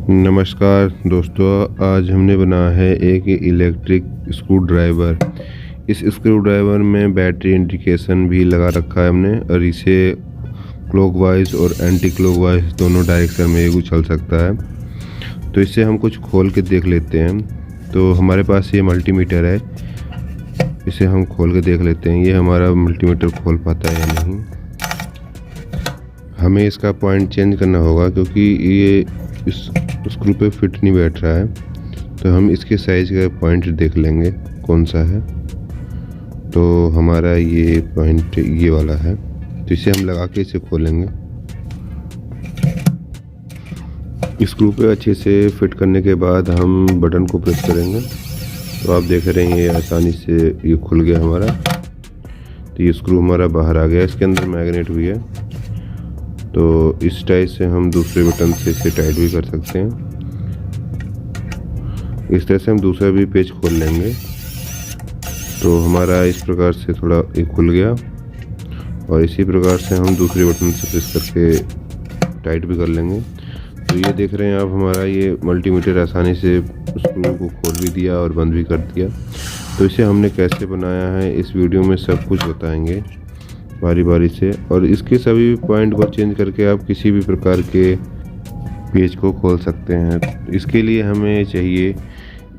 नमस्कार दोस्तों, आज हमने बनाया है एक इलेक्ट्रिक स्क्रू ड्राइवर। इस स्क्रू ड्राइवर में बैटरी इंडिकेशन भी लगा रखा है हमने, और इसे क्लॉकवाइज और एंटी क्लॉकवाइज दोनों डायरेक्शन में ये उछल सकता है। तो इससे हम कुछ खोल के देख लेते हैं। तो हमारे पास ये मल्टीमीटर है, इसे हम खोल के देख लेते हैं ये हमारा मल्टीमीटर खोल पाता है या नहीं। हमें इसका पॉइंट चेंज करना होगा क्योंकि ये इस स्क्रू पे फिट नहीं बैठ रहा है। तो हम इसके साइज का पॉइंट देख लेंगे कौन सा है। तो हमारा ये पॉइंट ये वाला है, तो इसे हम लगा के इसे खोलेंगे। स्क्रू पे अच्छे से फिट करने के बाद हम बटन को प्रेस करेंगे। तो आप देख रहे हैं ये आसानी से ये खुल गया हमारा। तो ये स्क्रू हमारा बाहर आ गया, इसके अंदर मैग्नेट भी है। तो इस टाइप से हम दूसरे बटन से इसे टाइट भी कर सकते हैं। इस तरह से हम दूसरा भी पेज खोल लेंगे। तो हमारा इस प्रकार से थोड़ा ये खुल गया, और इसी प्रकार से हम दूसरे बटन से प्रेस करके टाइट भी कर लेंगे। तो ये देख रहे हैं आप, हमारा ये मल्टीमीटर आसानी से स्क्रू को खोल भी दिया और बंद भी कर दिया। तो इसे हमने कैसे बनाया है इस वीडियो में सब कुछ बताएंगे बारी बारी से, और इसके सभी पॉइंट को चेंज करके आप किसी भी प्रकार के पेज को खोल सकते हैं। इसके लिए हमें चाहिए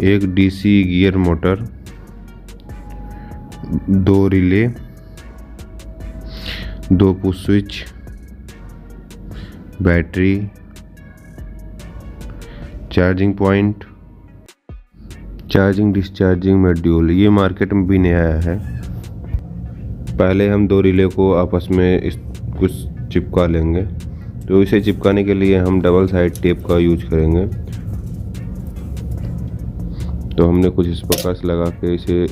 एक DC gear motor, 2 relay, 2 push switch, battery, charging point, charging discharging module. ये मार्केट में भी नया आया है। पहले हम 2 रिले को आपस में कुछ चिपका लेंगे। तो इसे चिपकाने के लिए हम डबल साइड टेप का यूज करेंगे। तो हमने कुछ इस प्रकार से लगा के इसे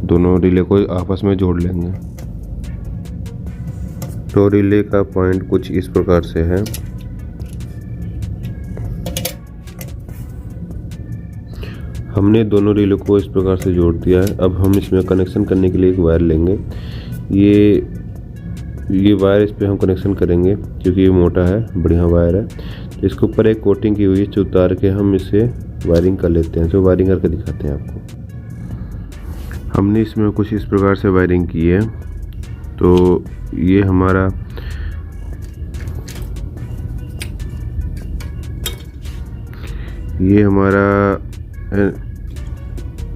दोनों रिले को आपस में जोड़ लेंगे। तो रिले का पॉइंट कुछ इस प्रकार से है। हमने दोनों रिले को इस प्रकार से जोड़ दिया है। अब हम इसमें कनेक्शन करने के लिए एक वायर लेंगे। ये वायर इस पे हम कनेक्शन करेंगे क्योंकि ये मोटा है, बढ़िया वायर है। तो इसके ऊपर एक कोटिंग की हुई है, जो उतार के हम इसे वायरिंग कर लेते हैं। तो वायरिंग करके दिखाते हैं आपको। हमने इसमें कुछ इस प्रकार से वायरिंग की है। तो ये हमारा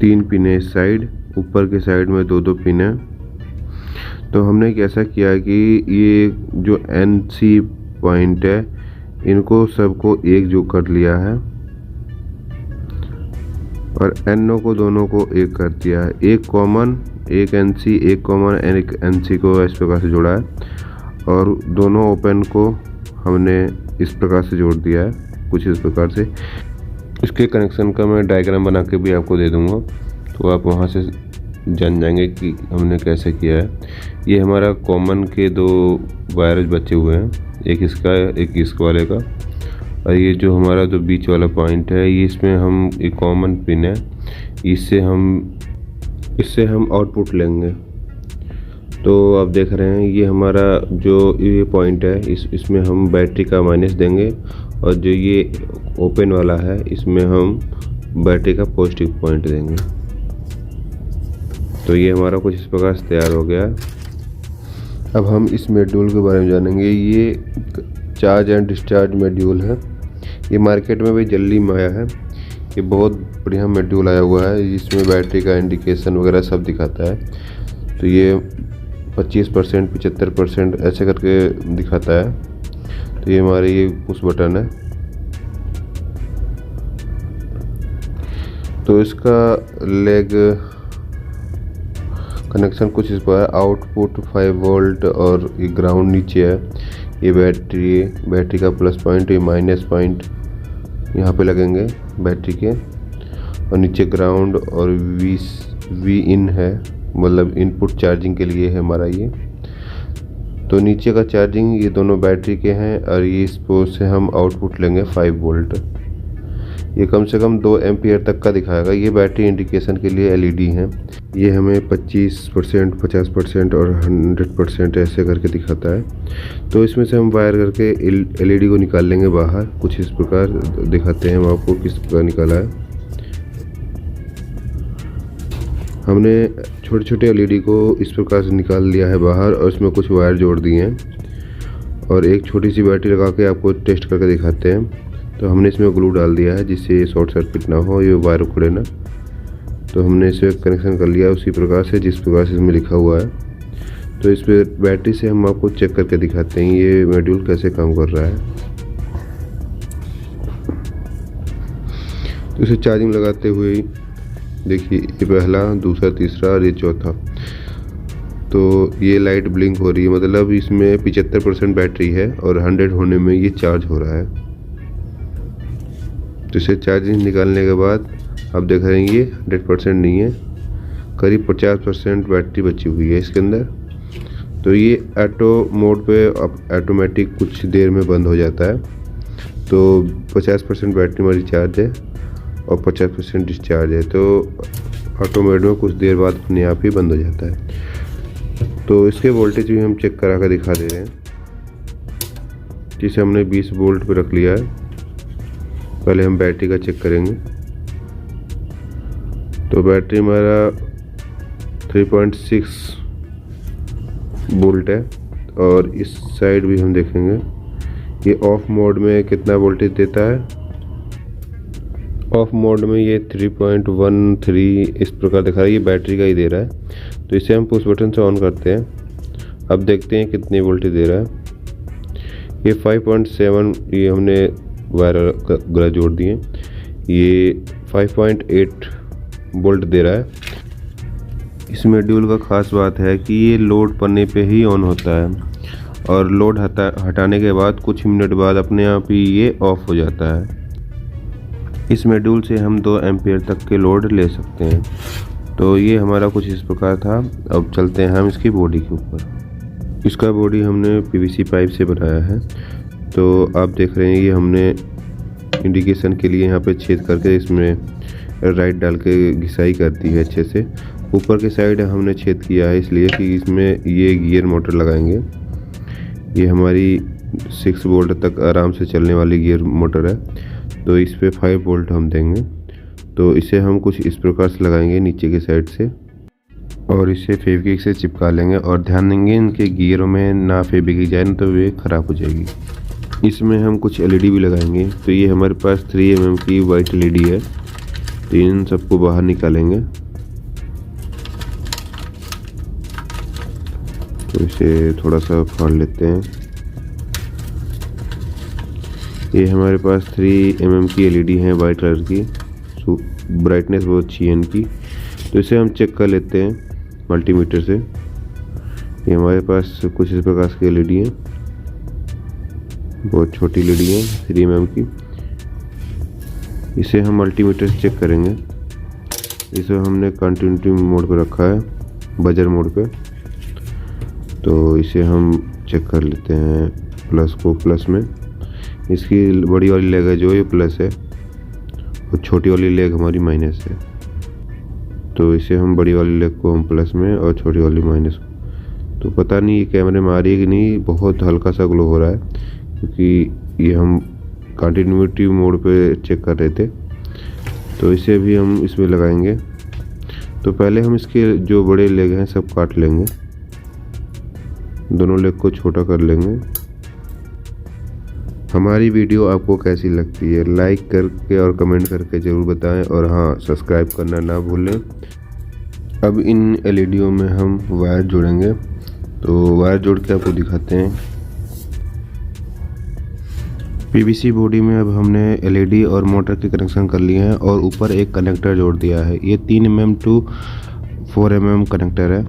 तीन पिन है इस साइड, ऊपर के साइड में 2-2 पिन है। तो हमने कैसा किया कि ये जो NC पॉइंट है, इनको सबको एक जो कर लिया है, और NO को दोनों को एक कर दिया है। एक कॉमन, एक NC, एक कॉमन, एक NC को इस प्रकार से जोड़ा है, और दोनों ओपन को हमने इस प्रकार से जोड़ दिया है, कुछ इस प्रकार से। इसके कनेक्शन का मैं डायग्राम बना के भी आपको दे दूंगा, तो आप वहां से जान जाएंगे कि हमने कैसे किया है। ये हमारा कॉमन के 2 वायर बचे हुए हैं, एक इसका एक इस वाले का। और ये जो हमारा जो बीच वाला पॉइंट है, ये इसमें हम एक कॉमन पिन है, इससे हम आउटपुट लेंगे। तो आप देख रहे हैं ये हमारा जो ये पॉइंट है, इसमें हम बैटरी का माइनस देंगे, और जो ये ओपन वाला है इसमें हम बैटरी का पॉजिटिव पॉइंट देंगे। तो ये हमारा कुछ इस प्रकार से तैयार हो गया। अब हम इस मॉड्यूल के बारे में जानेंगे। ये चार्ज एंड डिस्चार्ज मॉड्यूल है। ये मार्केट में भी जल्दी में आया है। ये बहुत बढ़िया मॉड्यूल आया हुआ है, जिसमें बैटरी का इंडिकेशन वगैरह सब दिखाता है। तो ये 25%, 75% ऐसे करके दिखाता है। तो ये हमारे ये पुश बटन है। तो इसका लेग कनेक्शन कुछ इस पर है। आउटपुट 5 वोल्ट, और ये ग्राउंड नीचे है। ये बैटरी का प्लस पॉइंट, ये माइनस पॉइंट यहाँ पे लगेंगे बैटरी के, और नीचे ग्राउंड, और वी इन है, मतलब इनपुट चार्जिंग के लिए है हमारा ये। तो नीचे का चार्जिंग ये दोनों बैटरी के हैं, और ये इसको से हम आउटपुट लेंगे 5 वोल्ट। ये कम से कम 2 एम्पियर तक का दिखाएगा। ये बैटरी इंडिकेशन के लिए एलईडी है। ये हमें 25%, 50% और 100% ऐसे करके दिखाता है। तो इसमें से हम वायर करके एलईडी को निकाल लेंगे बाहर। कुछ इस प्रकार दिखाते हैं हम आपको किस प्रकार निकाला है। हमने छोटे छोटे एलईडी को इस प्रकार से निकाल लिया है बाहर और इसमें कुछ वायर जोड़ दिए हैं और एक छोटी सी बैटरी लगा के आपको टेस्ट करके दिखाते हैं। तो हमने इसमें ग्लू डाल दिया है जिससे ये शॉर्ट सर्किट ना हो, ये वायर उखड़े ना। तो हमने इसमें कनेक्शन कर लिया उसी प्रकार से जिस प्रकार से इसमें लिखा हुआ है। तो इस पर बैटरी से हम आपको चेक करके दिखाते हैं ये मॉड्यूल कैसे काम कर रहा है। तो इसे चार्जिंग लगाते हुए देखिए, ये पहला, दूसरा, तीसरा और ये चौथा। तो ये लाइट ब्लिंक हो रही है, मतलब इसमें 75% बैटरी है और 100 होने में ये चार्ज हो रहा है। तो इसे चार्जिंग निकालने के बाद आप देख रहे हैं ये 100% नहीं है, करीब 50% बैटरी बची हुई है इसके अंदर। तो ये ऑटो मोड पे ऑटोमेटिक कुछ देर में बंद हो जाता है। तो 50% बैटरी हमारी चार्ज है और 50% डिस्चार्ज है। तो ऑटो मोड में कुछ देर बाद अपने आप ही बंद हो जाता है। तो इसके वोल्टेज भी हम चेक करा कर दिखा दे रहे हैं। जिसे हमने 20 वोल्ट पे रख लिया है। पहले हम बैटरी का चेक करेंगे। तो बैटरी हमारा 3.6 वोल्ट है और इस साइड भी हम देखेंगे ये ऑफ मोड में कितना वोल्टेज देता है। ऑफ मोड में ये 3.13 इस प्रकार दिखा रहा है, ये बैटरी का ही दे रहा है। तो इसे हम पुश बटन से ऑन करते हैं। अब देखते हैं कितनी वोल्टेज दे रहा है। ये 5.7 ये हमने वायर गला जोड़ दिए, ये 5.8 वोल्ट दे रहा है। इस मॉड्यूल का ख़ास बात है कि ये लोड पड़ने पे ही ऑन होता है और लोड हटाने के बाद कुछ मिनट बाद अपने आप ही ये ऑफ हो जाता है। इस मॉड्यूल से हम 2 एम्पियर तक के लोड ले सकते हैं। तो ये हमारा कुछ इस प्रकार था। अब चलते हैं हम इसकी बॉडी के ऊपर। इसका बॉडी हमने पीवीसी पाइप से बनाया है। तो आप देख रहे हैं ये हमने इंडिकेशन के लिए यहाँ पे छेद करके इसमें राइट डाल के घिसाई कर दी है अच्छे से। ऊपर के साइड हमने छेद किया है इसलिए कि इसमें ये गियर मोटर लगाएंगे। ये हमारी 6 वोल्ट तक आराम से चलने वाली गियर मोटर है। तो इस पे 5 वोल्ट हम देंगे। तो इसे हम कुछ इस प्रकार से लगाएंगे नीचे के साइड से और इसे फेविक्विक से चिपका लेंगे और ध्यान देंगे इनके गियरों में ना फेविक्विक जाए, तो वे ख़राब हो जाएगी। इसमें हम कुछ एलईडी भी लगाएंगे। तो ये हमारे पास 3 mm की वाइट एलईडी है। तो इन सबको बाहर निकालेंगे। तो इसे थोड़ा सा फाड़ लेते हैं। ये हमारे पास 3 mm की एलईडी है वाइट कलर की, ब्राइटनेस बहुत अच्छी है इनकी। तो इसे हम चेक कर लेते हैं मल्टीमीटर से। ये हमारे पास कुछ इस प्रकार की एलईडी है, बहुत छोटी एलईडी है 3 mm की। इसे हम मल्टीमीटर से चेक करेंगे। इसे हमने कंटिन्यूटी मोड पर रखा है, बजर मोड पे। तो इसे हम चेक कर लेते हैं प्लस को। प्लस में इसकी बड़ी वाली लेग है जो ये प्लस है और छोटी वाली लेग हमारी माइनस है। तो इसे हम बड़ी वाली लेग को हम प्लस में और छोटी वाली माइनस। तो पता नहीं ये कैमरे में आ रही है कि नहीं, बहुत हल्का सा ग्लो हो रहा है क्योंकि ये हम कंटिन्यूटी मोड पे चेक कर रहे थे। तो इसे भी हम इसमें लगाएंगे। तो पहले हम इसके जो बड़े लेग हैं सब काट लेंगे, दोनों लेग को छोटा कर लेंगे। हमारी वीडियो आपको कैसी लगती है लाइक करके और कमेंट करके ज़रूर बताएं और हाँ, सब्सक्राइब करना ना भूलें। अब इन एलईडीओं में हम वायर जोड़ेंगे। तो वायर जोड़ के आपको दिखाते हैं। पीवीसी बॉडी में अब हमने एलईडी और मोटर के कनेक्शन कर लिए हैं और ऊपर एक कनेक्टर जोड़ दिया है। ये 3 mm to 4 mm कनेक्टर है।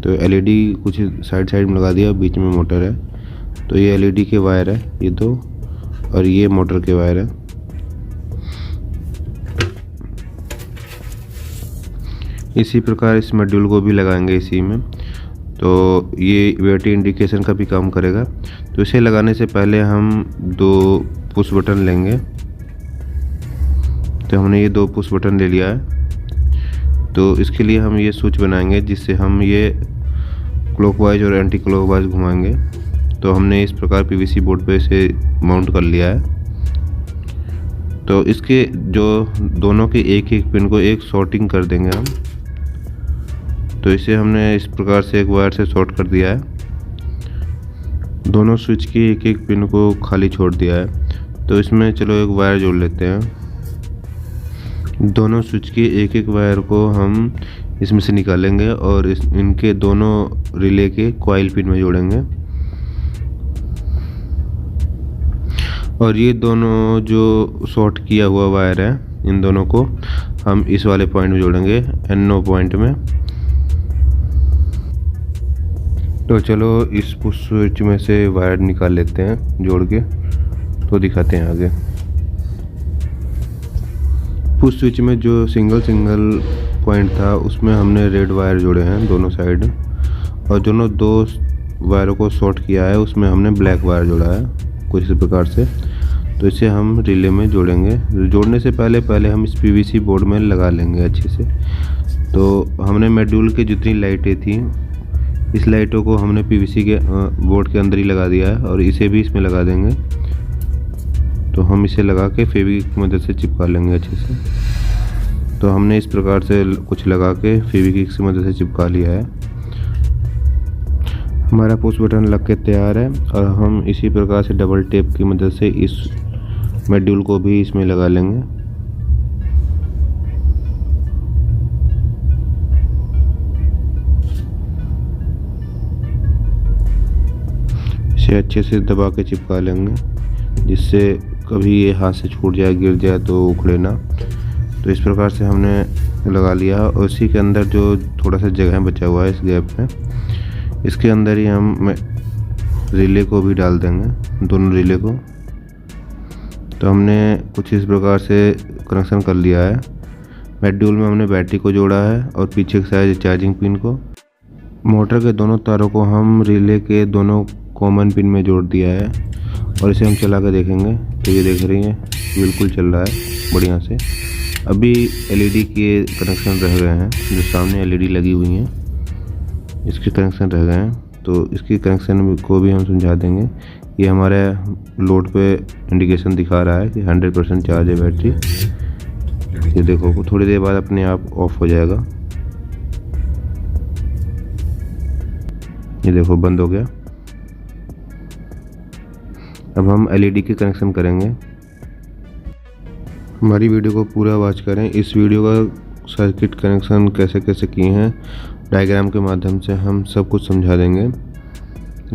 तो एलईडी कुछ साइड में लगा दिया, बीच में मोटर है। तो ये एलईडी के वायर है ये 2 और ये मोटर के वायर है। इसी प्रकार इस मॉड्यूल को भी लगाएंगे इसी में। तो ये बैटरी इंडिकेशन का भी काम करेगा। तो इसे लगाने से पहले हम 2 पुश बटन लेंगे तो हमने ये 2 पुश बटन ले लिया है। तो इसके लिए हम ये स्विच बनाएंगे जिससे हम ये क्लॉकवाइज और एंटी क्लॉकवाइज घुमाएंगे। तो हमने इस प्रकार पीवीसी बोर्ड पे इसे माउंट कर लिया है। तो इसके जो दोनों के एक एक पिन को एक शॉर्टिंग कर देंगे हम। तो इसे हमने इस प्रकार से एक वायर से शॉर्ट कर दिया है। दोनों स्विच की एक एक पिन को खाली छोड़ दिया है। तो इसमें चलो एक वायर जोड़ लेते हैं। दोनों स्विच की एक एक वायर को हम इसमें से निकालेंगे और इनके दोनों रिले के कॉइल पिन में जोड़ेंगे। और ये दोनों जो शॉर्ट किया हुआ वायर है, इन दोनों को हम इस वाले पॉइंट में जोड़ेंगे, NO पॉइंट में। तो चलो इस पुश स्विच में से वायर निकाल लेते हैं जोड़ के, तो दिखाते हैं आगे। पुश स्विच में जो सिंगल पॉइंट था उसमें हमने रेड वायर जोड़े हैं दोनों साइड, और दोनों 2 वायरों को शॉर्ट किया है उसमें हमने ब्लैक वायर जोड़ा है कुछ इस प्रकार से। तो इसे हम रिले में जोड़ेंगे। जोड़ने से पहले हम इस पीवीसी बोर्ड में लगा लेंगे अच्छे से। तो हमने मॉड्यूल के जितनी लाइटें थी, इस लाइटों को हमने पीवीसी के बोर्ड के अंदर ही लगा दिया है और इसे भी इसमें लगा देंगे। तो हम इसे लगा के फेविक्विक की मदद से चिपका लेंगे अच्छे से। तो हमने इस प्रकार से कुछ लगा के फेविक्विक की मदद से चिपका लिया है। हमारा पुश बटन लग के तैयार है और हम इसी प्रकार से डबल टेप की मदद से इस मॉड्यूल को भी इसमें लगा लेंगे। इसे अच्छे से दबा के चिपका लेंगे जिससे कभी ये हाथ से छूट जाए, गिर जाए तो उखड़े ना। तो इस प्रकार से हमने लगा लिया और इसी के अंदर जो थोड़ा सा जगह बचा हुआ है इस गैप में, इसके अंदर ही हम रिले को भी डाल देंगे, दोनों रिले को। तो हमने कुछ इस प्रकार से कनेक्शन कर लिया है। मॉड्यूल में हमने बैटरी को जोड़ा है और पीछे की साइड चार्जिंग पिन को। मोटर के दोनों तारों को हम रिले के दोनों कॉमन पिन में जोड़ दिया है और इसे हम चला कर देखेंगे। तो ये देख रही हैं बिल्कुल चल रहा है बढ़िया से। अभी LED के कनेक्शन रह गए हैं, जो सामने LED लगी हुई हैं इसके कनेक्शन रह गए हैं। तो इसकी कनेक्शन को भी हम समझा देंगे। ये हमारे लोड पे इंडिकेशन दिखा रहा है कि 100% चार्ज है बैटरी। ये देखो थोड़ी देर बाद अपने आप ऑफ हो जाएगा। ये देखो बंद हो गया। अब हम LED के कनेक्शन करेंगे। हमारी वीडियो को पूरा वॉच करें। इस वीडियो का सर्किट कनेक्शन कैसे कैसे किए हैं डायग्राम के माध्यम से हम सब कुछ समझा देंगे।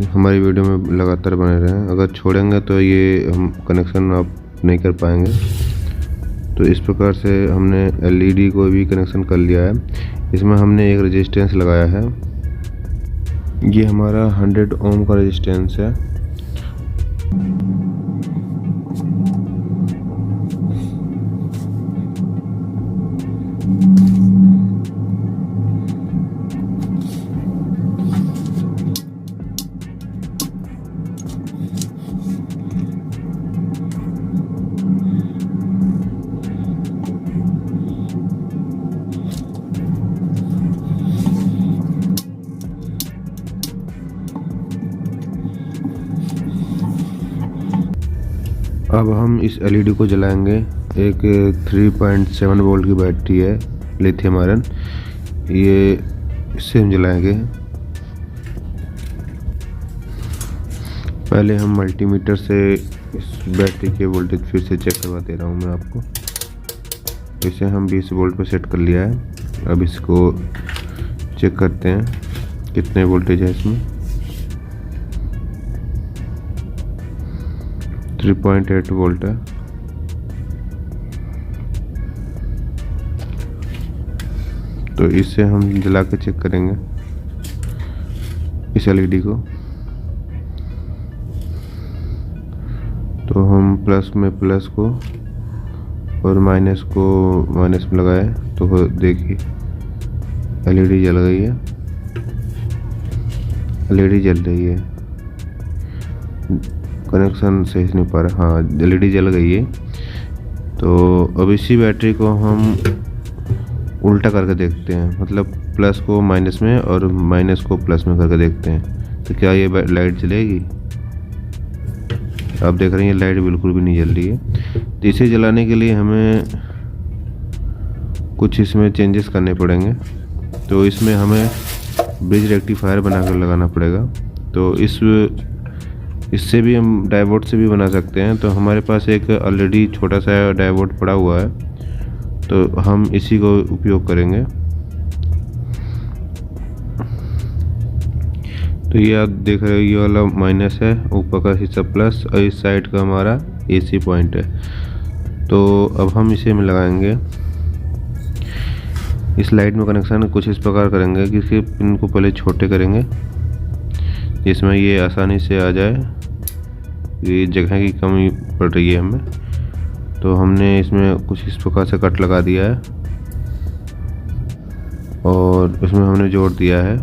हमारी वीडियो में लगातार बने रहें। अगर छोड़ेंगे तो ये हम कनेक्शन आप नहीं कर पाएंगे। तो इस प्रकार से हमने LED को भी कनेक्शन कर लिया है। इसमें हमने एक रेजिस्टेंस लगाया है। ये हमारा 100 ओम का रेजिस्टेंस है। अब हम इस LED को जलाएंगे। एक 3.7 वोल्ट की बैटरी है लिथियम आयरन, ये इससे हम जलाएंगे। पहले हम मल्टीमीटर से इस बैटरी के वोल्टेज फिर से चेक करवा दे रहा हूँ मैं आपको। इसे हम 20 वोल्ट पर सेट कर लिया है। अब इसको चेक करते हैं कितने वोल्टेज है इसमें। 3.8 वोल्ट है। तो इससे हम जला के चेक करेंगे इस LED को। तो हम प्लस में प्लस को और माइनस को माइनस में लगाए तो देखिए LED जल गई है। LED जल रही है। कनेक्शन सही से नहीं पा रहा। हाँ, LED जल गई है। तो अब इसी बैटरी को हम उल्टा करके देखते हैं, मतलब प्लस को माइनस में और माइनस को प्लस में करके देखते हैं तो क्या ये लाइट जलेगी। आप देख रहे हैं ये लाइट बिल्कुल भी नहीं जल रही है। तो इसे जलाने के लिए हमें कुछ इसमें चेंजेस करने पड़ेंगे। तो इसमें हमें ब्रिज रेक्टिफायर बनाकर लगाना पड़ेगा। तो इससे भी हम डायोड से भी बना सकते हैं। तो हमारे पास एक ऑलरेडी छोटा सा डायोड पड़ा हुआ है, तो हम इसी को उपयोग करेंगे। तो ये आप देख रहे हो ये वाला माइनस है, ऊपर का हिस्सा प्लस और इस साइड का हमारा AC पॉइंट है। तो अब हम इसे में लगाएंगे। इस लाइट में कनेक्शन कुछ इस प्रकार करेंगे कि इसके पिन को पहले छोटे करेंगे जिसमें ये आसानी से आ जाए। ये जगह की कमी पड़ रही है हमें, तो हमने इसमें कुछ इस प्रकार से कट लगा दिया है और इसमें हमने जोड़ दिया है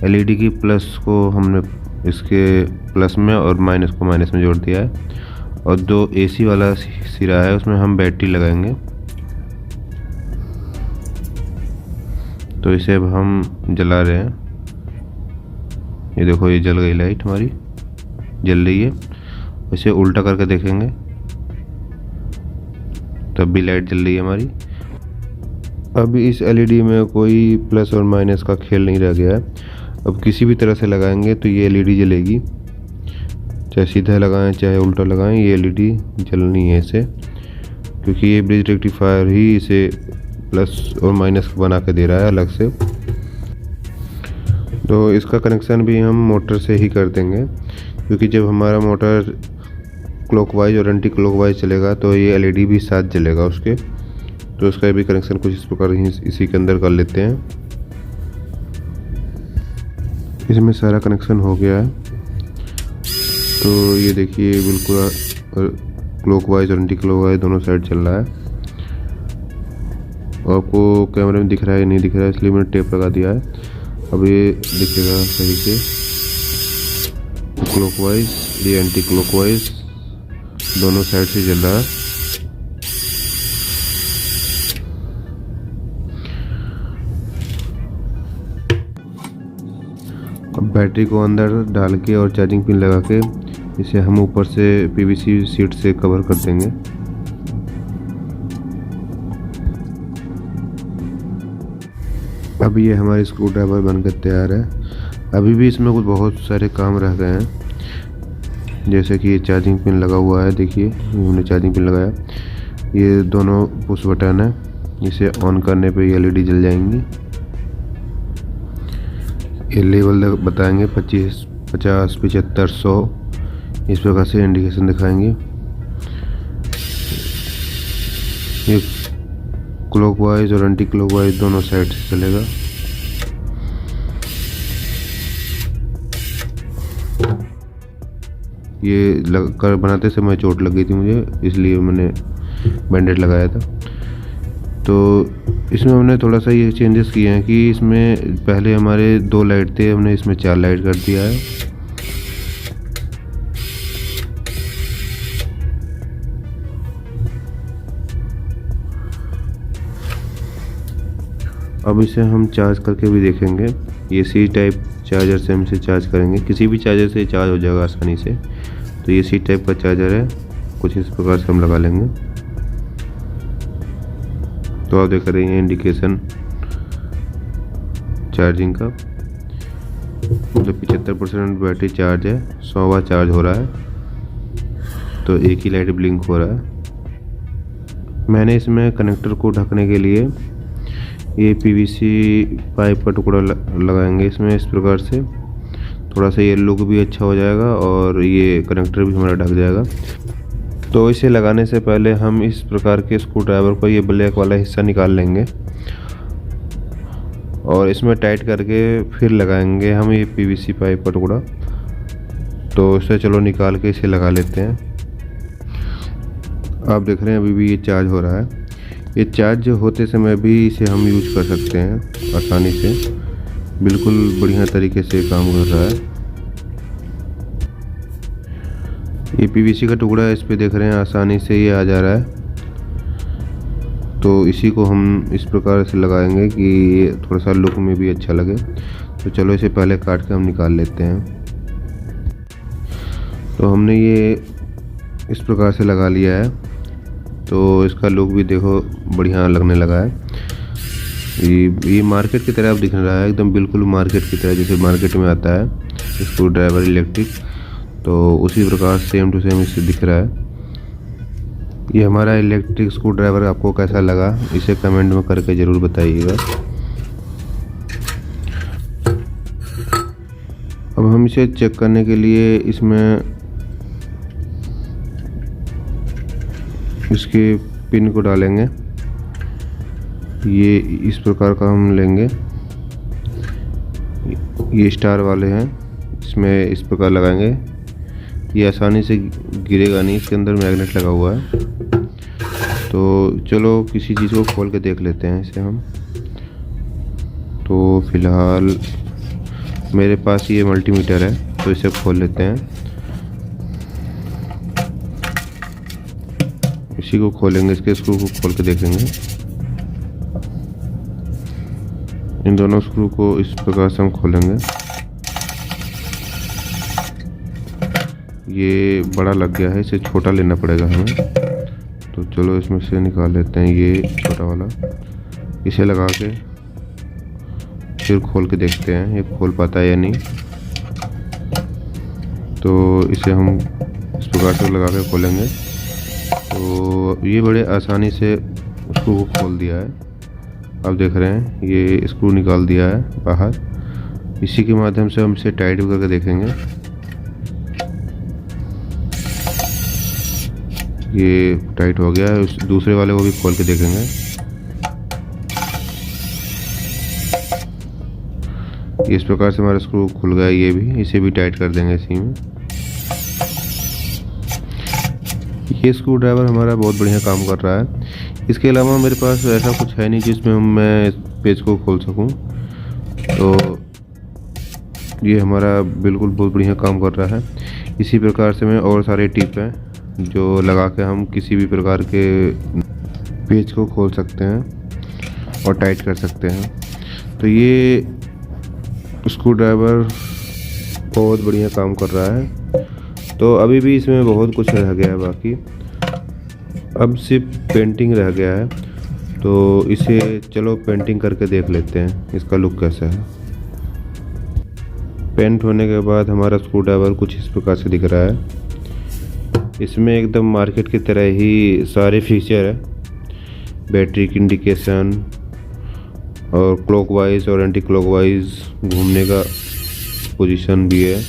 LED की प्लस को हमने इसके प्लस में और माइनस को माइनस में जोड़ दिया है। और जो AC वाला सिरा है उसमें हम बैटरी लगाएंगे। तो इसे अब हम जला रहे हैं। ये देखो ये जल गई लाइट हमारी, जल रही है। इसे उल्टा करके देखेंगे तब भी लाइट जल रही है हमारी। अभी इस LED में कोई प्लस और माइनस का खेल नहीं रह गया है। अब किसी भी तरह से लगाएंगे तो ये LED जलेगी, चाहे सीधा लगाएं चाहे उल्टा लगाएं, ये LED जलनी है इसे, क्योंकि ये ब्रिज रेक्टिफायर ही इसे प्लस और माइनस बना के दे रहा है अलग से। तो इसका कनेक्शन भी हम मोटर से ही कर देंगे, क्योंकि जब हमारा मोटर क्लॉकवाइज और एंटी क्लॉकवाइज चलेगा तो ये LED भी साथ जलेगा उसके। तो उसका भी कनेक्शन कुछ इस प्रकार ही इसी के अंदर कर लेते हैं। इसमें सारा कनेक्शन हो गया है। तो ये देखिए बिल्कुल क्लॉकवाइज और एंटी क्लॉकवाइज दोनों साइड चल रहा है। आपको कैमरे में दिख रहा है नहीं दिख रहा है, इसलिए मैंने टेप लगा दिया है। अब ये दिखेगा सही से। क्लॉकवाइज ये एंटी क्लॉकवाइज दोनों साइड से जल रहा है। अब बैटरी को अंदर डाल के और चार्जिंग पिन लगा के इसे हम ऊपर से PVC शीट से कवर कर देंगे। अब ये हमारी स्क्रू ड्राइवर बनकर तैयार है। अभी भी इसमें कुछ बहुत सारे काम रह गए हैं, जैसे कि ये चार्जिंग पिन लगा हुआ है। देखिए हमने चार्जिंग पिन लगाया, ये दोनों पुश बटन है, इसे ऑन करने पे ये LED जल जाएंगी। ये लेवल बताएंगे 25, 50, 75, 100 इस प्रकार से इंडिकेशन दिखाएंगे। ये क्लॉकवाइज और एंटी क्लॉकवाइज दोनों साइड से चलेगा। ये कर बनाते समय चोट लग गई थी मुझे, इसलिए मैंने बैंडेड लगाया था। तो इसमें हमने थोड़ा सा ये चेंजेस किए हैं कि इसमें पहले हमारे 2 लाइट थे, हमने इसमें 4 लाइट कर दिया है। अब इसे हम चार्ज करके भी देखेंगे। ये C टाइप चार्जर से हम इसे चार्ज करेंगे, किसी भी चार्जर से चार्ज हो जाएगा आसानी से। तो ये C टाइप का चार्जर है, कुछ इस प्रकार से हम लगा लेंगे। तो आप देख रहे हैं इंडिकेशन चार्जिंग का, मतलब 75% बैटरी चार्ज है, 100 बार चार्ज हो रहा है। तो एक ही लाइट ब्लिंक हो रहा है। मैंने इसमें कनेक्टर को ढकने के लिए ये PVC पाइप का टुकड़ा लगाएंगे इसमें। इस प्रकार से थोड़ा सा ये लुक भी अच्छा हो जाएगा और ये कनेक्टर भी हमारा ढक जाएगा। तो इसे लगाने से पहले हम इस प्रकार के स्क्रू ड्राइवर को ये ब्लैक वाला हिस्सा निकाल लेंगे और इसमें टाइट करके फिर लगाएंगे हम ये PVC पाइप का टुकड़ा। तो इसे चलो निकाल के इसे लगा लेते हैं। आप देख रहे हैं अभी भी ये चार्ज हो रहा है। ये चार्ज होते समय भी इसे हम यूज कर सकते हैं आसानी से, बिल्कुल बढ़िया तरीके से काम कर रहा है। ये PVC का टुकड़ा इस पे देख रहे हैं आसानी से ये आ जा रहा है तो इसी को हम इस प्रकार से लगाएंगे कि ये थोड़ा सा लुक में भी अच्छा लगे। तो चलो इसे पहले काट के हम निकाल लेते हैं। तो हमने ये इस प्रकार से लगा लिया है, तो इसका लुक भी देखो बढ़िया लगने लगा है। ये मार्केट की तरह अब दिख रहा है, एकदम बिल्कुल मार्केट की तरह, जैसे मार्केट में आता है स्क्रू ड्राइवर इलेक्ट्रिक, तो उसी प्रकार सेम टू सेम इससे दिख रहा है। ये हमारा इलेक्ट्रिक स्क्रू ड्राइवर आपको कैसा लगा इसे कमेंट में करके ज़रूर बताइएगा। अब हम इसे चेक करने के लिए इसमें इसके पिन को डालेंगे। ये इस प्रकार का हम लेंगे, ये स्टार वाले हैं, इसमें इस प्रकार लगाएंगे। ये आसानी से गिरेगा नहीं, इसके अंदर मैग्नेट लगा हुआ है। तो चलो किसी चीज़ को खोल के देख लेते हैं इसे हम। तो फिलहाल मेरे पास ये मल्टीमीटर है, तो इसे खोल लेते हैं। इसी को खोलेंगे, इसके स्क्रू को खोल के देखेंगे। इन दोनों स्क्रू को इस प्रकार से हम खोलेंगे। ये बड़ा लग गया है, इसे छोटा लेना पड़ेगा हमें। तो चलो इसमें से निकाल लेते हैं ये छोटा वाला। इसे लगा के फिर खोल के देखते हैं ये खोल पाता है या नहीं। तो इसे हम इस प्रकार से लगा के खोलेंगे। तो ये बड़े आसानी से स्क्रू को खोल दिया है। अब देख रहे हैं ये स्क्रू निकाल दिया है बाहर। इसी के माध्यम से हम इसे टाइट भी करके देखेंगे। ये टाइट हो गया है। उस दूसरे वाले को भी खोल के देखेंगे। इस प्रकार से हमारा स्क्रू खुल गया। ये भी, इसे भी टाइट कर देंगे इसी में। ये स्क्रू ड्राइवर हमारा बहुत बढ़िया काम कर रहा है। इसके अलावा मेरे पास ऐसा कुछ है नहीं जिसमें मैं इस पेज को खोल सकूं। तो ये हमारा बिल्कुल बहुत बढ़िया काम कर रहा है। इसी प्रकार से मैं और सारे टिप हैं जो लगा के हम किसी भी प्रकार के पेज को खोल सकते हैं और टाइट कर सकते हैं। तो ये स्क्रू ड्राइवर बहुत बढ़िया काम कर रहा है। तो अभी भी इसमें बहुत कुछ रह गया है बाकी। अब सिर्फ पेंटिंग रह गया है। तो इसे चलो पेंटिंग करके देख लेते हैं इसका लुक कैसा है। पेंट होने के बाद हमारा स्क्रू ड्राइवर कुछ इस प्रकार से दिख रहा है। इसमें एकदम मार्केट की तरह ही सारे फीचर है। बैटरी की इंडिकेशन और क्लॉकवाइज और एंटी क्लॉकवाइज घूमने का पोजीशन भी है।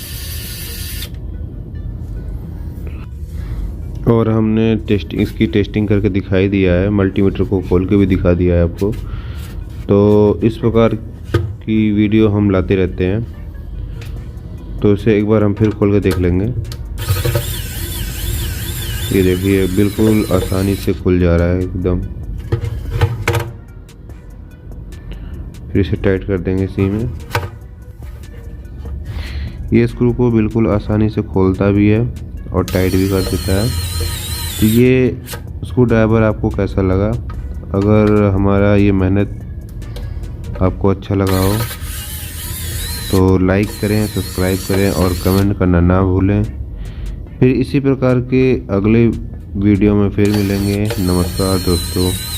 और हमने इसकी टेस्टिंग करके दिखाई दिया है। मल्टीमीटर को खोल के भी दिखा दिया है आपको। तो इस प्रकार की वीडियो हम लाते रहते हैं। तो इसे एक बार हम फिर खोल के देख लेंगे। ये देखिए बिल्कुल आसानी से खुल जा रहा है एकदम। फिर इसे टाइट कर देंगे इसी में। ये स्क्रू को बिल्कुल आसानी से खोलता भी है और टाइट भी कर देता है। तो ये स्क्रू ड्राइवर आपको कैसा लगा? अगर हमारा ये मेहनत आपको अच्छा लगा हो तो लाइक करें, सब्सक्राइब करें और कमेंट करना ना भूलें। फिर इसी प्रकार के अगले वीडियो में फिर मिलेंगे। नमस्कार दोस्तों।